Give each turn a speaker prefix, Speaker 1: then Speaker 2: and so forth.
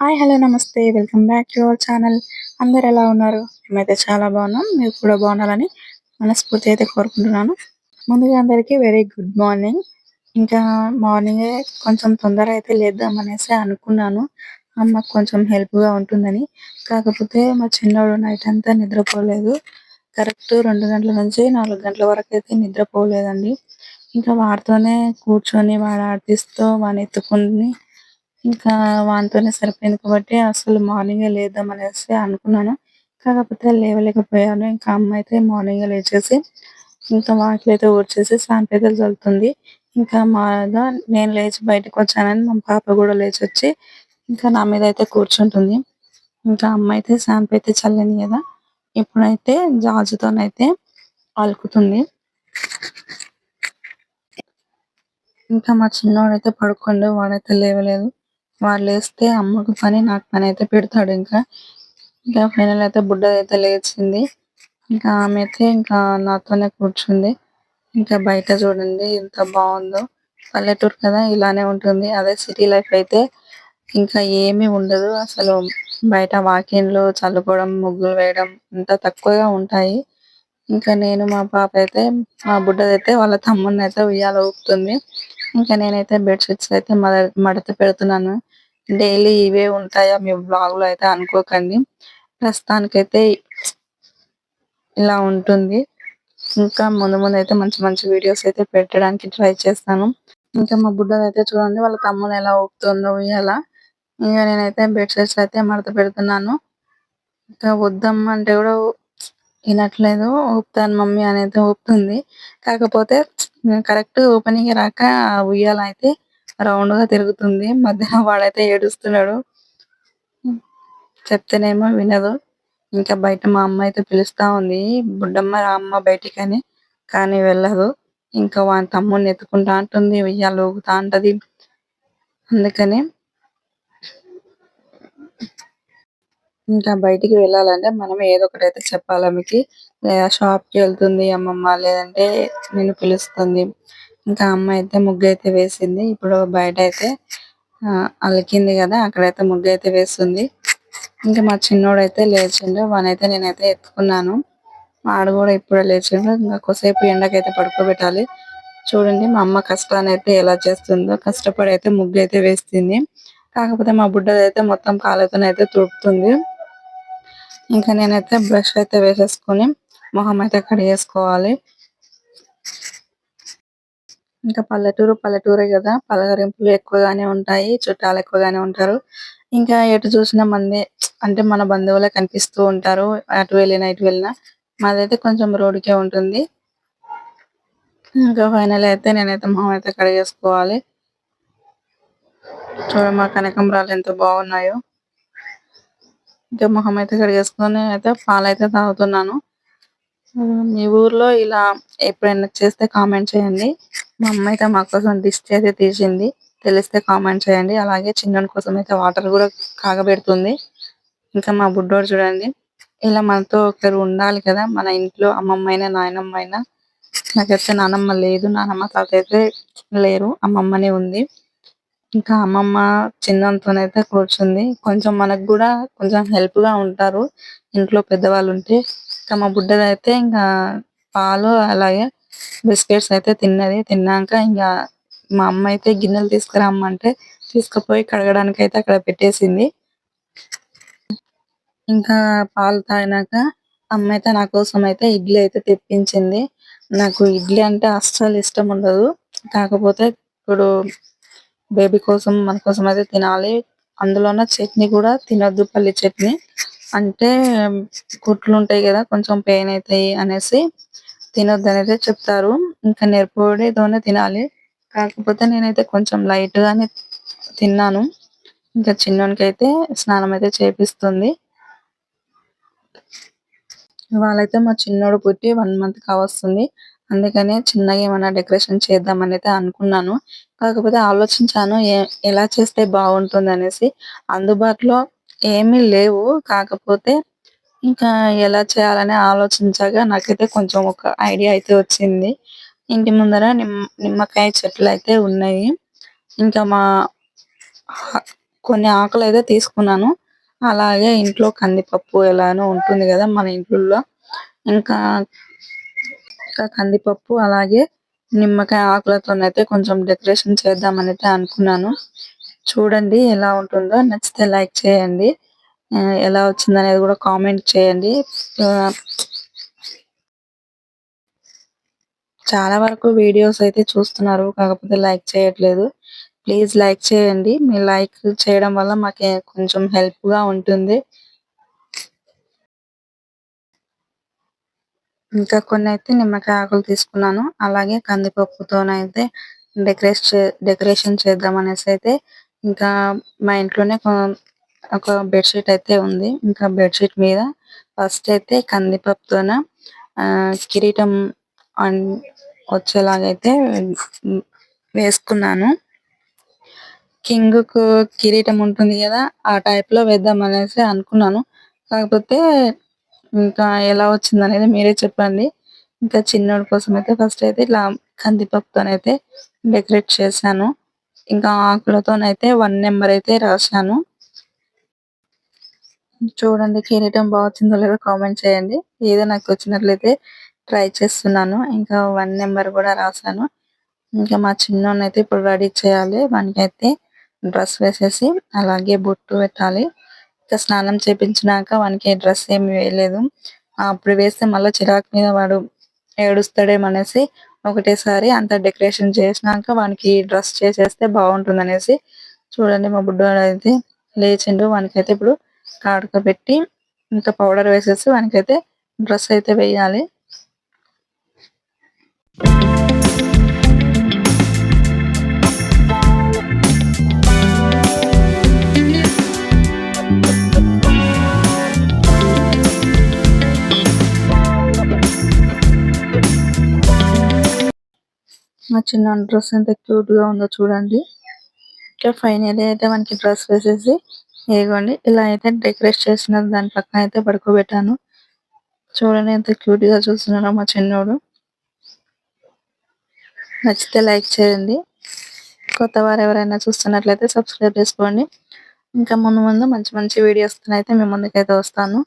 Speaker 1: Hi! Hello! నమస్తే. Welcome back to our channel. అందరూ ఎలా ఉన్నారు? మేమైతే చాలా బాగున్నాం. మీరు కూడా బాగుండాలని మనస్ఫూర్తిగా అయితే కోరుకుంటున్నాను. ముందుగా అందరికీ వెరీ గుడ్ మార్నింగ్. ఇంకా మార్నింగే కొంచెం తొందర అయితే లేద్దామనేసి అనుకున్నాను. అమ్మకు కొంచెం హెల్ప్‌గా ఉంటుందని. కాకపోతే మా చిన్నోడు నైట్ అంతా నిద్రపోలేదు. కరెక్ట్ 2 గంటల నుంచి 4 గంటల వరకైతే నిద్రపోలేదండి. ఇంకా వాడితోనే కూర్చొని వాడు ఆడిపిస్తూ వాడిని ఎత్తుకొని ఇంకా వానితోనే సరిపోయింది కాబట్టి అసలు మార్నింగే లేద్దామనేసి అనుకున్నాను. కాకపోతే లేవలేకపోయాను. ఇంకా అమ్మ అయితే మార్నింగే లేచేసి ఇంకా వాకిలైతే ఊడ్చేసి సాంపైతే చల్లుతుంది. ఇంకా మాగా నేను లేచి బయటకొచ్చానని మా పాప గూడా లేచొచ్చి ఇంకా నా మీద అయితే కూర్చుంటుంది. ఇంకా అమ్మ అయితే షాంపూ అయితే చల్లింది గదా! ఇప్పుడైతే జాజుతోనైతే అలుకుతుంది. ఇంకా మా చిన్నోడైతే పడుకోండు. వాడైతే లేవలేదు. వాడు లేస్తే అమ్మకు పని, నాకు పనైతే పెడతాడింకా. ఇంకా ఫైనల్ అయితే బుడ్డదైతే లేచింది. ఇంకా ఆమె అయితే ఇంకా నాతోనే కూర్చుంది. ఇంకా బయట చూడండి ఎంత బావుందో. పల్లెటూరు కదా ఇలానే ఉంటుంది. అదే సిటీ లైఫ్ అయితే ఇంకా ఏమీ ఉండదు. అసలు బయట వాకిన్లు చల్లుకోవడం, ముగ్గులు వేయడం అంత తక్కువగా ఉంటాయి. ఇంకా నేను మా పాప అయితే మా బుడ్డదైతే వాళ్ళ తమ్ముడినైతే ఉయ్యాల ఊపుతుంది. ఇంకా నేనైతే బెడ్ షీట్స్ అయితే మడత పెడుతున్నాను. డైలీ ఇవే ఉంటాయా మీ వ్లాగ్‌లో అయితే అనుకోకండి. ప్రస్తుతానికైతే ఇలా ఉంటుంది. ఇంకా ముందు ముందైతే మంచి మంచి వీడియోస్ అయితే పెట్టడానికి ట్రై చేస్తాను. ఇంకా మా బుడ్డదైతే చూడండి వాళ్ళ తమ్ముడిని ఎలా ఊపుతుందో ఉయ్యాల. ఇంక నేనైతే బెడ్ షీట్స్ అయితే మడత పెడుతున్నాను. ఇంకా వద్దమ్మంటే కూడా వినట్లేదు. ఊపుతాను మమ్మీ అనైతే ఊపుతుంది. కాకపోతే కరెక్ట్ ఓపెనింగ్ రాక ఆ ఉయ్యాల అయితే రౌండ్‌గా తిరుగుతుంది. మధ్యలో వాడైతే ఏడుస్తున్నాడు. చెప్తేనేమో వినదు. ఇంకా బయట మా అమ్మ అయితే పిలుస్తా ఉంది. "బుడ్డమ్మ రామ్మా బయటికని." కానీ వెళ్ళదు. ఇంకా వాని తమ్ముడిని ఎత్తుకుంటా అంటుంది. ఉయ్యాల ఊగుతా ఉంటది. అందుకని ఇంకా బయటికి వెళ్ళాలంటే మనమే ఏదో ఒకటైతే చెప్పాలి ఆమెకి. షాప్‌కి వెళ్తుంది అమ్మమ్మ లేదంటే నిన్ను పిలుస్తుంది. ఇంకా అమ్మ అయితే ముగ్గైతే వేసింది. ఇప్పుడు బయటైతే అలికింది గదా! అక్కడైతే ముగ్గైతే వేస్తుంది. ఇంకా మా చిన్నోడైతే లేచిండు. వానైతే నేనైతే ఎత్తుకున్నాను. వాడు గూడా ఇప్పుడే లేచిండు. ఇంక కొద్దిసేపు ఎండకైతే పడుకోబెట్టాలి. చూడండి మా అమ్మ కష్టాన్నైతే ఎలా చేస్తుందో. కష్టపడి అయితే ముగ్గైతే వేస్తుంది. కాకపోతే మా బుడ్డదైతే మొత్తం కాళ్ళతోనైతే తుడుపుతుంది. ఇంకా నేనైతే బ్రష్ అయితే వేసేసుకొని మొహం అయితే కడిగేసుకోవాలి. ఇంకా పల్లెటూరే గదా! పలకరింపులు ఎక్కువగానే ఉంటాయి. చుట్టాలు ఎక్కువగానే ఉంటారు. ఇంకా ఎటు చూసినా మందే అంటే మన బంధువులే కనిపిస్తూ ఉంటారు. అటు వెళ్ళినా, ఇటు వెళ్ళినా. మాదైతే కొంచెం రోడ్డుకే ఉంటుంది. ఇంకా ఫైనల్ అయితే నేనైతే మొహం అయితే కడిగేసుకోవాలి. మా కనకాంబరాలు ఎంత బాగున్నాయో. ఇంకా మొహం అయితే కడిగేసుకొని అయితే పాలైతే తాగుతున్నాను. మీ ఊర్లో ఇలా ఎప్పుడైనా చేస్తే కామెంట్ చేయండి. మా అమ్మ అయితే మా కోసం దిష్టి అయితే తీసింది. తెలిస్తే కామెంట్ చేయండి. అలాగే చిన్నోని కోసం అయితే వాటర్ కూడా కాగబెడుతుంది. ఇంకా మా బుడ్డోడు చూడండి. ఇలా మనతో ఒకరు ఉండాలి కదా! మన ఇంట్లో అమ్మమ్మ అయినా, నాయనమ్మ అయినా. నాకైతే నానమ్మ లేదు. నానమ్మ, తాత అయితే లేరు. అమ్మమ్మనే ఉంది. ఇంకా అమ్మమ్మ చిన్నోనితోనైతే కూర్చుంది. కొంచెం మనకు గూడా కొంచెం హెల్ప్‌గా ఉంటారు. ఇంట్లో పెద్దవాళ్ళుంటే. ఇంకా మా బుడ్డదైతే ఇంకా పాలు అలాగే బిస్కెట్స్ అయితే తిన్నది. తిన్నాక ఇంగా మా అమ్మ అయితే గిన్నెలు తీసుకురమ్మంటే తీసుకుపోయి కడగడానికైతే అక్కడ పెట్టేసింది. ఇంకా పాలు తాగినాక అమ్మయితే నా కోసం అయితే ఇడ్లీ అయితే తెప్పించింది. నాకు ఇడ్లీ అంటే అస్సలు ఇష్టం ఉండదు. కాకపోతే ఇప్పుడు బేబీ కోసం మన కోసం అయితే తినాలి. అందులోన చట్నీ కూడా తినొద్దు పల్లి చట్నీ. అంటే కుట్లు ఉంటాయి గదా! కొంచెం పెయిన్ అయితాయి అనేసి తినొద్దనైతే చెప్తారు. ఇంకా నెరపొడితోనే తినాలి. కాకపోతే నేనైతే కొంచెం లైట్‌గానే తిన్నాను. ఇంకా చిన్నోనికైతే స్నానం అయితే చేపిస్తుంది. ఇవాళైతే మా చిన్నోడు పుట్టి 1 మంత్ కావస్తుంది. అందుకనే చిన్నగా ఏమన్నా డెకరేషన్ చేద్దామనైతే అనుకున్నాను. కాకపోతే ఆలోచించాను ఎలా చేస్తే బాగుంటుందనేసి. అందుబాటులో ఏమీ లేవు. కాకపోతే ఇంకా ఎలా చేయాలని ఆలోచించగా నాకైతే కొంచెం ఒక ఐడియా అయితే వచ్చింది. ఇంటి ముందర నిమ్మకాయ చెట్లయితే ఉన్నాయి. ఇంకా మా కొన్ని ఆకులు అయితే తీసుకున్నాను. అలాగే ఇంట్లో కందిపప్పు ఎలానో ఉంటుంది కదా మన ఇంట్లో. ఇంకా కందిపప్పు అలాగే నిమ్మకాయ ఆకులతోనైతే కొంచెం డెకరేషన్ చేద్దామని అయితే అనుకున్నాను. చూడండి ఎలా ఉంటుందో, నచ్చితే లైక్ చేయండి. ఎలా వచ్చిందనేది కూడా కామెంట్ చేయండి. చాలా వరకు వీడియోస్ అయితే చూస్తున్నారు, కాకపోతే లైక్ చేయట్లేదు. ప్లీజ్ లైక్ చేయండి. మీ లైక్ చేయడం వల్ల మాకు కొంచెం హెల్ప్ గా ఉంటుంది. ఇంకా కొన్ని అయితే నిమ్మకాయ ఆకులు తీసుకున్నాను. అలాగే కందిపప్పుతోనైతే డెకరేషన్ చేద్దాం అనేసి అయితే ఇంకా మా ఇంట్లోనే ఒక బెడ్షీట్ అయితే ఉంది. ఇంకా బెడ్షీట్ మీద ఫస్ట్ అయితే కందిపప్పుతోన కిరీటం వచ్చేలాగైతే వేసుకున్నాను. కింగ్ కు కిరీటం ఉంటుంది కదా, ఆ టైప్ లో వేద్దాం అనేసి అనుకున్నాను. కాకపోతే ఇంకా ఎలా వచ్చింది అనేది మీరే చెప్పండి. ఇంకా చిన్నోడి కోసం అయితే ఫస్ట్ అయితే ఇట్లా కందిపప్పుతోనైతే డెకరేట్ చేశాను. ఇంకా ఆకులతోనైతే 1 నెంబర్ అయితే రాశాను. చూడండి కిరీటం బాగా వచ్చిందో లేదో కామెంట్ చేయండి. ఏదో నాకు వచ్చినట్లయితే ట్రై చేస్తున్నాను. ఇంకా 1 నెంబర్ కూడా రాశాను. ఇంకా మా చిన్నోడినైతే ఇప్పుడు రెడీ చేయాలి. వానికైతే డ్రెస్ వేసేసి అలాగే బొట్టు పెట్టాలి. ఇంకా స్నానం చేపించినాక వానికి డ్రెస్ ఏమి వేయలేదు. అప్పుడు వేస్తే మళ్ళీ చిరాకు మీద వాడు ఏడుస్తాడేమనేసి ఒకటేసారి అంత డెకరేషన్ చేసినాక వానికి డ్రెస్ చేసేస్తే బాగుంటుంది అనేసి. చూడండి మా బుడ్డోడు అయితే లేచిండు. వానికైతే ఇప్పుడు కాడుక పెట్టి ఇంకా పౌడర్ వేసేసి వానికైతే డ్రెస్ అయితే వేయాలి. మా చిన్న డ్రెస్ ఎంత క్యూట్ గా ఉందో చూడండి. ఇంకా ఫైనల్ అయితే మనకి డ్రెస్ వేసేసి ఇదిగోండి ఇలా అయితే డెకరేట్ చేసిన దాని పక్కన అయితే పడుకోబెట్టాను. చూడండి ఎంత క్యూట్ గా చూస్తున్నారో మా చిన్నోడు. నచ్చితే లైక్ చేయండి. కొత్త వారు ఎవరైనా చూస్తున్నట్లయితే సబ్స్క్రైబ్ చేసుకోండి. ఇంకా ముందు ముందు మంచి మంచి వీడియోస్ అయితే మీ ముందుకైతే వస్తాను.